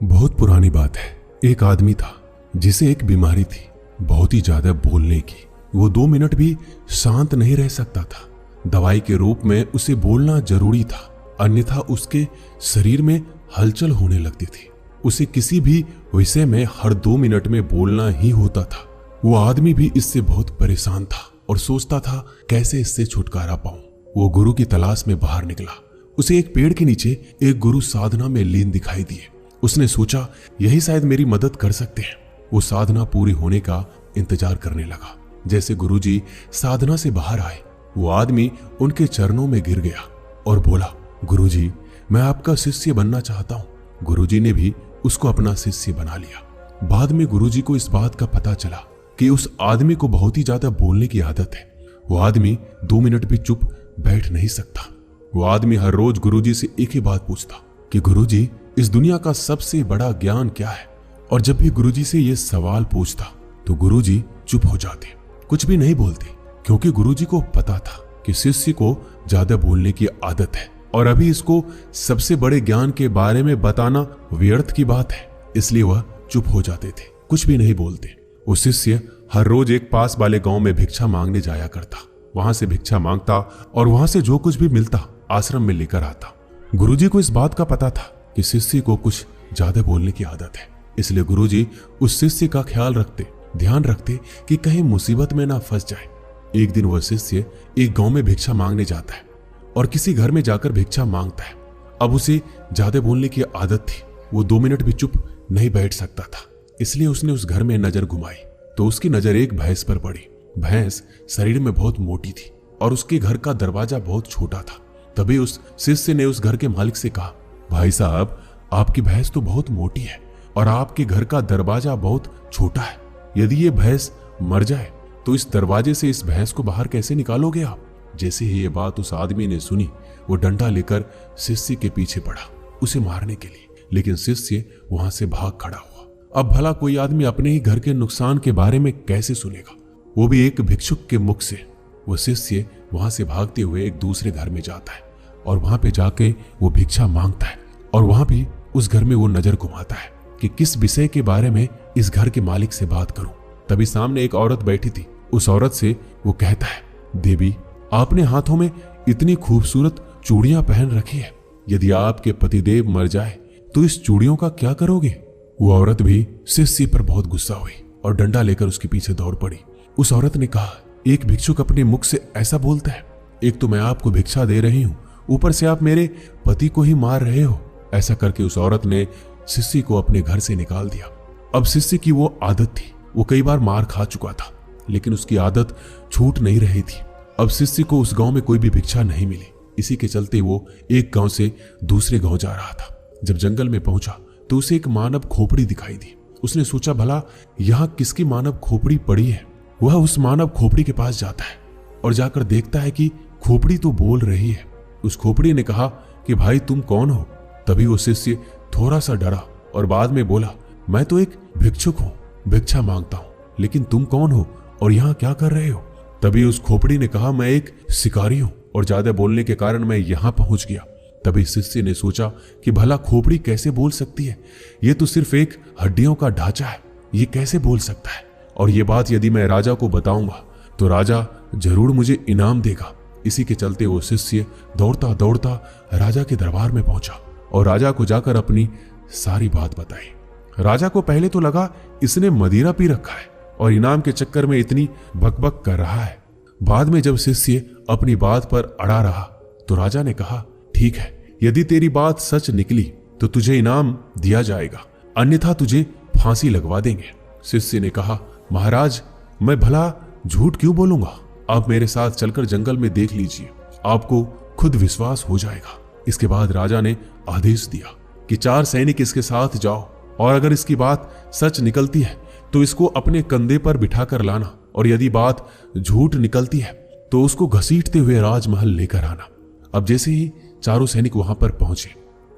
बहुत पुरानी बात है। एक आदमी था जिसे एक बीमारी थी, बहुत ही ज्यादा बोलने की। वो 2 मिनट भी शांत नहीं रह सकता था। दवाई के रूप में उसे बोलना जरूरी था, अन्यथा उसके शरीर में हलचल होने लगती थी। उसे किसी भी विषय में हर 2 मिनट में बोलना ही होता था। वो आदमी भी इससे बहुत परेशान था और सोचता था कैसे इससे छुटकारा पाऊं। वो गुरु की तलाश में बाहर निकला। उसे एक पेड़ के नीचे एक गुरु साधना में लीन दिखाई दिए। उसने सोचा यही शायद मेरी मदद कर सकते हैं। वो साधना पूरी होने का इंतजार करने लगा। जैसे गुरुजी साधना से बाहर आए, वो आदमी उनके चरणों में गिर गया और बोला, गुरुजी, मैं आपका शिष्य बनना चाहता हूं। गुरुजी ने भी उसको अपना शिष्य बना लिया। बाद में गुरुजी को इस बात का पता चला कि उस आदमी को बहुत ही ज्यादा बोलने की आदत है। वो आदमी 2 मिनट भी चुप बैठ नहीं सकता। वो आदमी हर रोज गुरुजी से एक ही बात पूछता कि गुरुजी, इस दुनिया का सबसे बड़ा ज्ञान क्या है? और जब भी गुरुजी से ये सवाल पूछता तो गुरुजी चुप हो जाते, कुछ भी नहीं बोलते, क्योंकि गुरुजी को पता था कि शिष्य को ज्यादा बोलने की आदत है और अभी इसको सबसे बड़े ज्ञान के बारे में बताना व्यर्थ की बात है। इसलिए वह चुप हो जाते थे, कुछ भी नहीं बोलते। वो शिष्य हर रोज एक पास वाले गांव में भिक्षा मांगने जाया करता। वहां से भिक्षा मांगता और वहां से जो कुछ भी मिलता आश्रम में लेकर आता। गुरुजी को इस बात का पता था कि शिष्य को कुछ ज्यादा बोलने की आदत है, इसलिए गुरुजी उस शिष्य का ध्यान रखते कि कहीं मुसीबत में ना फंस जाए। एक दिन वह शिष्य एक गांव में भिक्षा मांगने जाता है और किसी घर में जाकर भिक्षा मांगता है। अब उसे ज्यादा बोलने की आदत थी। वो 2 मिनट भी चुप नहीं बैठ सकता था, इसलिए उसने उस घर में नजर घुमाई तो उसकी नजर एक भैंस पर पड़ी। भैंस शरीर में बहुत मोटी थी और उसके घर का दरवाजा बहुत छोटा था। तभी उस शिष्य ने उस घर के मालिक से कहा, भाई साहब, आपकी भैंस तो बहुत मोटी है और आपके घर का दरवाजा बहुत छोटा है। यदि ये भैंस मर जाए तो इस दरवाजे से इस भैंस को बाहर कैसे निकालोगे आप? जैसे ही ये बात उस आदमी ने सुनी, वो डंडा लेकर शिष्य के पीछे पड़ा उसे मारने के लिए, लेकिन शिष्य वहां से भाग खड़ा हुआ। अब भला कोई आदमी अपने ही घर के नुकसान के बारे में कैसे सुनेगा, वो भी एक भिक्षुक के मुख से। वो शिष्य वहां से भागते हुए एक दूसरे घर में जाता है और वहां पे जाके वो भिक्षा मांगता है और वहां भी उस घर में वो नजर घुमाता है कि किस विषय के बारे में इस घर के मालिक से बात करूं। तभी सामने एक औरत बैठी थी। उस औरत से वो कहता है, देवी, आपने हाथों में इतनी खूबसूरत चूड़ियां पहन रखी है, यदि आपके पतिदेव मर जाए तो इस चूड़ियों का क्या करोगे? वो औरत भी शिष्य पर बहुत गुस्सा हुई और डंडा लेकर उसके पीछे दौड़ पड़ी। उस औरत ने कहा, एक भिक्षुक अपने मुख से ऐसा बोलता है? एक तो मैं आपको भिक्षा दे रही हूं, ऊपर से आप मेरे पति को ही मार रहे हो। ऐसा करके उस औरत ने शिष्य को अपने घर से निकाल दिया। अब शिष्य की वो आदत थी, वो कई बार मार खा चुका था, लेकिन उसकी आदत छूट नहीं रही थी। अब शिष्य को उस गांव में कोई भी भिक्षा नहीं मिली। इसी के चलते वो एक गांव से दूसरे गांव जा रहा था। जब जंगल में पहुंचा तो उसे एक मानव खोपड़ी दिखाई दी। उसने सोचा, भला यहाँ किसकी मानव खोपड़ी पड़ी है? वह उस मानव खोपड़ी के पास जाता है और जाकर देखता है कि खोपड़ी तो बोल रही है। उस खोपड़ी ने कहा कि भाई, तुम कौन हो? तभी वो शिष्य थोड़ा सा डरा और बाद में बोला, मैं तो एक भिक्षुक हूँ, भिक्षा मांगता हूँ, लेकिन तुम कौन हो और यहाँ क्या कर रहे हो? तभी उस खोपड़ी ने कहा, मैं एक शिकारी हूँ और ज्यादा बोलने के कारण मैं यहाँ पहुंच गया। तभी शिष्य ने सोचा कि भला खोपड़ी कैसे बोल सकती है? ये तो सिर्फ एक हड्डियों का ढांचा है, ये कैसे बोल सकता है? और ये बात यदि मैं राजा को बताऊंगा तो राजा जरूर मुझे इनाम देगा। इसी के चलते वो शिष्य दौड़ता दौड़ता राजा के दरबार में पहुंचा और राजा को जाकर अपनी सारी बात बताई। राजा को पहले तो लगा इसने मदिरा पी रखा है और इनाम के चक्कर में इतनी बकबक कर रहा है। बाद में जब शिष्य अपनी बात पर अड़ा रहा तो राजा ने कहा, ठीक है, यदि तेरी बात सच निकली तो तुझे इनाम दिया जाएगा, अन्यथा तुझे फांसी लगवा देंगे। शिष्य ने कहा, महाराज, मैं भला झूठ क्यों बोलूंगा? आप मेरे साथ चलकर जंगल में देख लीजिए, आपको खुद विश्वास हो जाएगा। इसके बाद राजा ने आदेश दिया कि 4 सैनिक इसके साथ जाओ और अगर इसकी बात सच निकलती है तो इसको अपने कंधे पर बिठाकर लाना और यदि बात झूठ निकलती है तो उसको घसीटते हुए राजमहल लेकर आना। अब जैसे ही चारों सैनिक वहां पर पहुंचे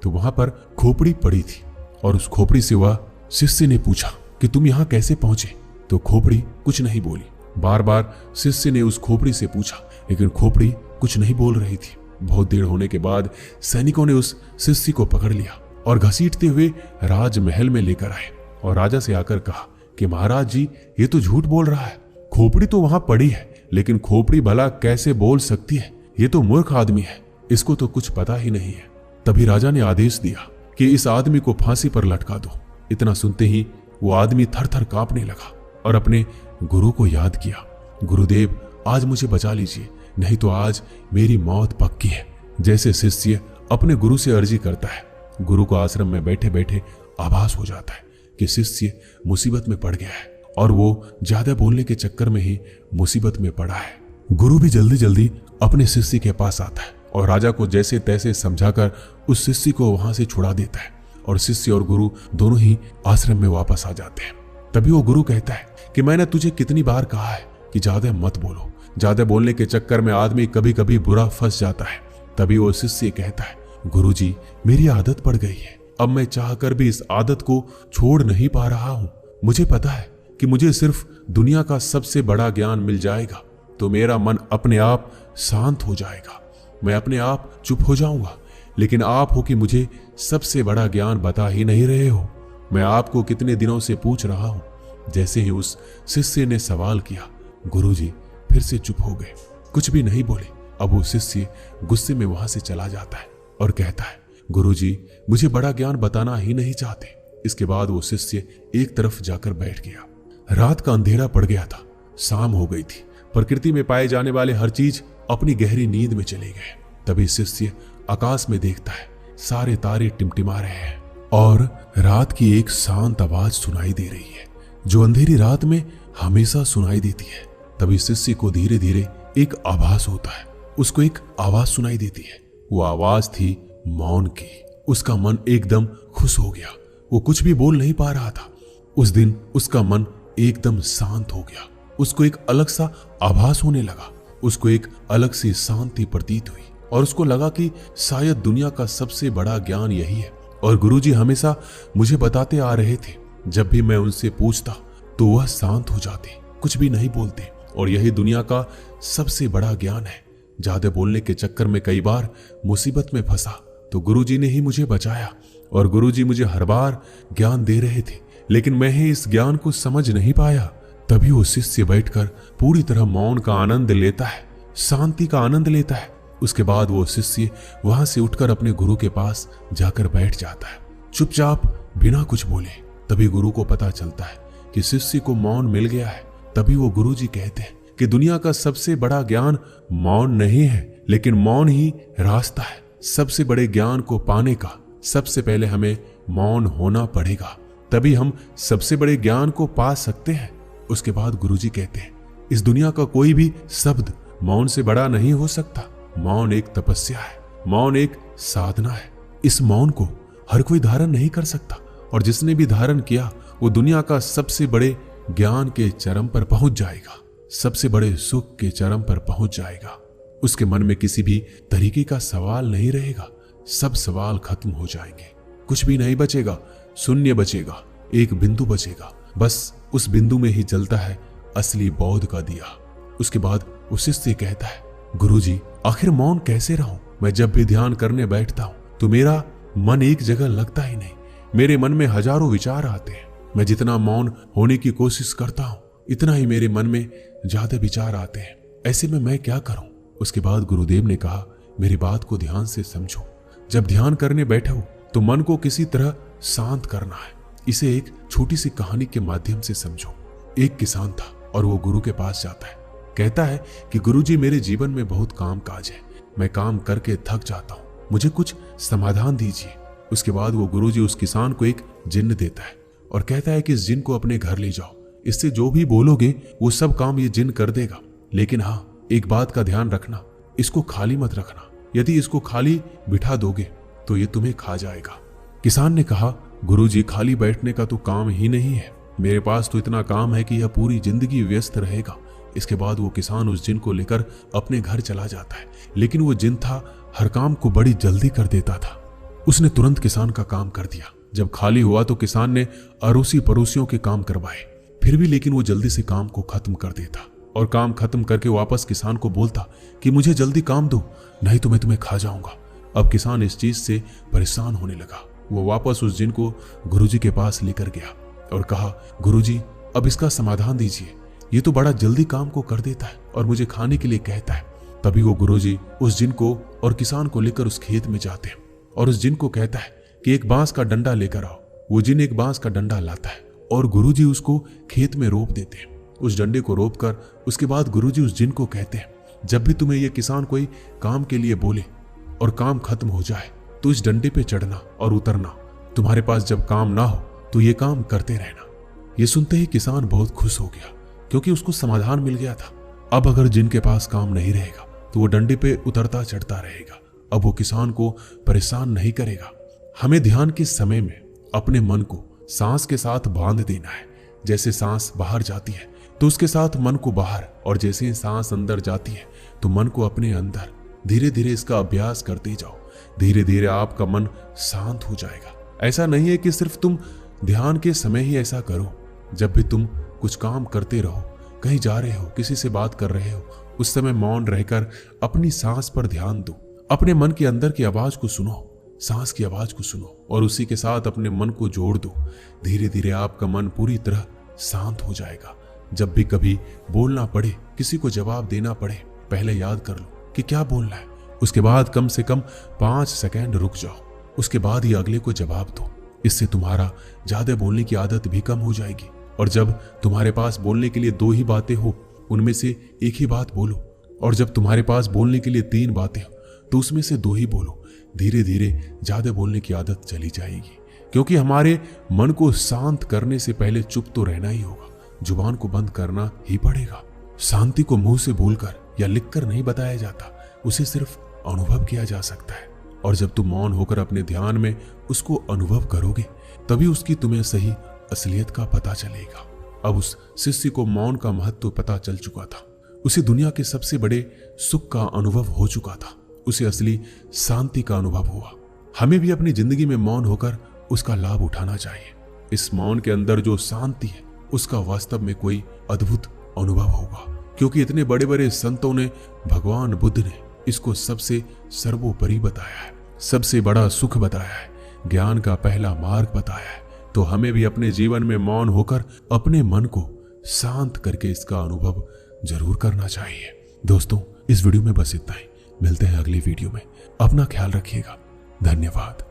तो वहां पर खोपड़ी पड़ी थी और उस खोपड़ी से वह शिष्य ने पूछा कि तुम यहां कैसे पहुंचे? तो खोपड़ी कुछ नहीं बोली। बार बार शिष्य ने उस खोपड़ी से पूछा, लेकिन खोपड़ी कुछ नहीं बोल रही थी। बहुत देर होने के बाद सैनिकों ने उस शिष्य को पकड़ लिया और घसीटते हुए राजमहल में लेकर आए और राजा से आकर कहा कि महाराज जी, ये तो झूठ बोल रहा है। खोपड़ी तो वहां पड़ी है, लेकिन खोपड़ी भला कैसे बोल सकती है? ये तो मूर्ख आदमी है, इसको तो कुछ पता ही नहीं है। तभी राजा ने आदेश दिया कि इस आदमी को फांसी पर लटका दो। इतना सुनते ही वो आदमी थर थर कांपने लगा और अपने गुरु को याद किया, गुरुदेव आज मुझे बचा लीजिए, नहीं तो आज मेरी मौत पक्की है। जैसे शिष्य अपने गुरु से अर्जी करता है, गुरु को आश्रम में बैठे बैठे आभास हो जाता है कि शिष्य मुसीबत में पड़ गया है और वो ज्यादा बोलने के चक्कर में ही मुसीबत में पड़ा है। गुरु भी जल्दी जल्दी अपने शिष्य के पास आता है और राजा को जैसे तैसे समझाकर उस शिष्य को वहां से छुड़ा देता है और शिष्य और गुरु दोनों ही आश्रम में वापस आ जाते हैं। तभी वो गुरु कहता है कि मैंने तुझे कितनी बार कहा है कि ज्यादा मत बोलो, ज्यादा बोलने के चक्कर में आदमी कभी कभी बुरा फंस जाता है। तभी वो शिष्य कहता है, गुरुजी मेरी आदत पड़ गई है, अब मैं चाहकर भी इस आदत को छोड़ नहीं पा रहा हूं। मुझे पता है कि मुझे सिर्फ दुनिया का सबसे बड़ा ज्ञान मिल जाएगा तो मेरा मन अपने आप शांत हो जाएगा, मैं अपने आप चुप हो जाऊंगा। लेकिन आप हो कि मुझे सबसे बड़ा ज्ञान बता ही नहीं रहे हो। मैं आपको कितने दिनों से पूछ रहा हूं। जैसे ही उस शिष्य ने सवाल किया, गुरुजी फिर से चुप हो गए, कुछ भी नहीं बोले। अब वो शिष्य गुस्से में वहां से चला जाता है और कहता है, गुरुजी मुझे बड़ा ज्ञान बताना ही नहीं चाहते। इसके बाद वो शिष्य एक तरफ जाकर बैठ गया। रात का अंधेरा पड़ गया था, शाम हो गई थी। प्रकृति में पाए जाने वाले हर चीज अपनी गहरी नींद में चले गए। तभी शिष्य आकाश में देखता है, सारे तारे टिमटिमा रहे हैं और रात की एक शांत आवाज सुनाई दे रही है जो अंधेरी रात में हमेशा सुनाई देती है। तभी शिष्य को धीरे धीरे एक आभास होता है, उसको एक आवाज सुनाई देती है। वो आवाज थी मौन की। उसका मन एकदम खुश हो गया, वो कुछ भी बोल नहीं पा रहा था। उस दिन उसका मन एकदम शांत हो गया, उसको एक अलग सा आभास होने लगा, उसको एक अलग सी शांति प्रतीत हुई और उसको लगा कि शायद दुनिया का सबसे बड़ा ज्ञान यही है। और गुरुजी हमेशा मुझे बताते आ रहे थे, जब भी मैं उनसे पूछता तो वह शांत हो जाते, कुछ भी नहीं बोलते, और यही दुनिया का सबसे बड़ा ज्ञान है। ज्यादा बोलने के चक्कर में कई बार मुसीबत में फंसा तो गुरुजी ने ही मुझे बचाया और गुरुजी मुझे हर बार ज्ञान दे रहे थे, लेकिन मैं ही इस ज्ञान को समझ नहीं पाया। तभी वो शिष्य बैठकर पूरी तरह मौन का आनंद लेता है, शांति का आनंद लेता है। उसके बाद वो शिष्य वहां से उठकर अपने गुरु के पास जाकर बैठ जाता है, चुपचाप बिना कुछ बोले। तभी गुरु को पता चलता है कि शिष्य को मौन मिल गया है। तभी वो गुरुजी कहते हैं कि दुनिया का सबसे बड़ा ज्ञान मौन नहीं है, लेकिन मौन ही रास्ता है। सबसे बड़े ज्ञान को पाने का सबसे पहले हमें मौन होना पड़ेगा, तभी हम सबसे बड़े ज्ञान को पा सकते हैं। उसके बाद गुरुजी कहते हैं, इस दुनिया का कोई भी शब्द मौन से बड़ा नहीं हो सकता। मौन एक तपस्या है, मौन एक साधना है। इस मौन को हर कोई धारण नहीं कर सकता, और जिसने भी धारण किया वो दुनिया का सबसे बड़े ज्ञान के चरम पर पहुंच जाएगा, सबसे बड़े सुख के चरम पर पहुंच जाएगा। उसके मन में किसी भी तरीके का सवाल नहीं रहेगा, सब सवाल खत्म हो जाएंगे, कुछ भी नहीं बचेगा, शून्य बचेगा, एक बिंदु बचेगा। बस उस बिंदु में ही जलता है असली बौद्ध का दिया। उसके बाद उस शिष्य कहता है, गुरुजी आखिर मौन कैसे रहूं? मैं जब भी ध्यान करने बैठता हूं तो मेरा मन एक जगह लगता ही नहीं, मेरे मन में हजारों विचार आते हैं। मैं जितना मौन होने की कोशिश करता हूं इतना ही मेरे मन में ज्यादा विचार आते हैं। ऐसे में मैं क्या करूं? उसके बाद गुरुदेव ने कहा, मेरी बात को ध्यान से समझो। जब ध्यान करने बैठो तो मन को किसी तरह शांत करना है। इसे एक छोटी सी कहानी के माध्यम से समझो। एक किसान था और वो गुरु के पास जाता है, कहता है कि गुरुजी मेरे जीवन में बहुत काम काज है, मैं काम करके थक जाता हूँ, मुझे कुछ समाधान दीजिए। उसके बाद वो गुरुजी उस किसान को एक जिन्न देता है और कहता है कि इस जिन्न को अपने घर ले जाओ, इससे जो भी बोलोगे वो सब काम ये जिन्न कर देगा। लेकिन हाँ, एक बात का ध्यान रखना, इसको खाली मत रखना। यदि इसको खाली बिठा दोगे तो ये तुम्हें खा जाएगा। किसान ने कहा, गुरुजी खाली बैठने का तो काम ही नहीं है, मेरे पास तो इतना काम है कि यह पूरी जिंदगी व्यस्त रहेगा। इसके बाद वो किसान उस जिन्न को लेकर अपने घर चला जाता है, लेकिन वो जिन्न था हर काम को बड़ी जल्दी कर देता था। उसने तुरंत किसान का काम कर दिया। जब खाली हुआ तो किसान ने अड़ोसी पड़ोसियों के काम करवाए, फिर भी लेकिन वो जल्दी से काम को खत्म कर देता और काम खत्म करके वापस किसान को बोलता कि मुझे जल्दी काम दो, नहीं तो मैं तुम्हें खा जाऊंगा। अब किसान इस चीज से परेशान होने लगा वो वापस उस जिन को गुरुजी के पास लेकर गया और कहा, गुरुजी अब इसका समाधान दीजिए, ये तो बड़ा जल्दी काम को कर देता है और मुझे खाने के लिए कहता है। तभी वो गुरुजी उस जिन को और किसान को लेकर उस खेत में जाते हैं और उस जिन को कहता है कि एक बांस का डंडा लेकर आओ। वो जिन एक बांस का डंडा लाता है और गुरुजी उसको खेत में रोप देते हैं। उस डंडे को रोप कर उसके बाद गुरुजी उस जिन को कहते हैं, जब भी तुम्हें ये किसान कोई काम के लिए बोले और काम खत्म हो जाए तो इस डंडे पे चढ़ना और उतरना। तुम्हारे पास जब काम ना हो तो ये काम करते रहना। ये सुनते ही किसान बहुत खुश हो गया क्योंकि उसको समाधान मिल गया था। अब अगर जिन के पास काम नहीं रहेगा तो वो डंडे पे उतरता चढ़ता रहेगा। अब वो किसान को परेशान नहीं करेगा। हमें ध्यान के समय में अपने मन को सांस के साथ बांध देना है। जैसे सांस बाहर जाती है तो उसके साथ मन को बाहर, और जैसे ही सांस अंदर जाती है तो मन को अपने अंदर। धीरे धीरे इसका अभ्यास करते जाओ। धीरे धीरे आपका मन शांत हो जाएगा। ऐसा नहीं है कि सिर्फ तुम ध्यान के समय ही ऐसा करो। जब भी तुम कुछ काम करते रहो, कहीं जा रहे हो, किसी से बात कर रहे हो, उस समय मौन रहकर अपनी सांस पर ध्यान दो। अपने मन के अंदर की आवाज को सुनो, सांस की आवाज को सुनो और उसी के साथ अपने मन को जोड़ दो। धीरे धीरे आपका मन पूरी तरह शांत हो जाएगा। जब भी कभी बोलना पड़े, किसी को जवाब देना पड़े, पहले याद कर लो कि क्या बोलना है। उसके बाद कम से कम 5 सेकंड रुक जाओ। उसके बाद ही अगले को जवाब दो। इससे तुम्हारा ज्यादा बोलने की आदत भी कम हो जाएगी। और जब तुम्हारे पास बोलने के लिए 2 ही बातें हो, उनमें से एक ही बात बोलो। और जब तुम्हारे पास बोलने के लिए 3 बातें हो तो उसमें से 2 ही बोलो। धीरे धीरे ज्यादा बोलने की आदत चली जाएगी, क्योंकि हमारे मन को शांत करने से पहले चुप तो रहना ही होगा। जुबान को बंद करना ही पड़ेगा। शांति को मुंह से बोलकर या लिखकर नहीं बताया जाता, उसे सिर्फ अनुभव किया जा सकता है। और जब तुम मौन होकर अपने ध्यान में उसको अनुभव करोगे, तभी उसकी तुम्हें सही असलियत का पता चलेगा। अब उस शिष्य को मौन का महत्व पता चल चुका था। उसे दुनिया के सबसे बड़े सुख का अनुभव हो चुका था। उसे असली शांति का अनुभव हुआ। हमें भी अपनी जिंदगी में मौन होकर उसका लाभ उठाना चाहिए। इस मौन के अंदर जो शांति है, उसका वास्तव में कोई अद्भुत अनुभव होगा, क्योंकि इतने बड़े बड़े संतों ने, भगवान बुद्ध ने इसको सबसे सर्वोपरि बताया है, सबसे बड़ा सुख बताया है, ज्ञान का पहला मार्ग बताया है। तो हमें भी अपने जीवन में मौन होकर अपने मन को शांत करके इसका अनुभव जरूर करना चाहिए। दोस्तों, इस वीडियो में बस इतना ही। मिलते हैं अगली वीडियो में। अपना ख्याल रखिएगा। धन्यवाद।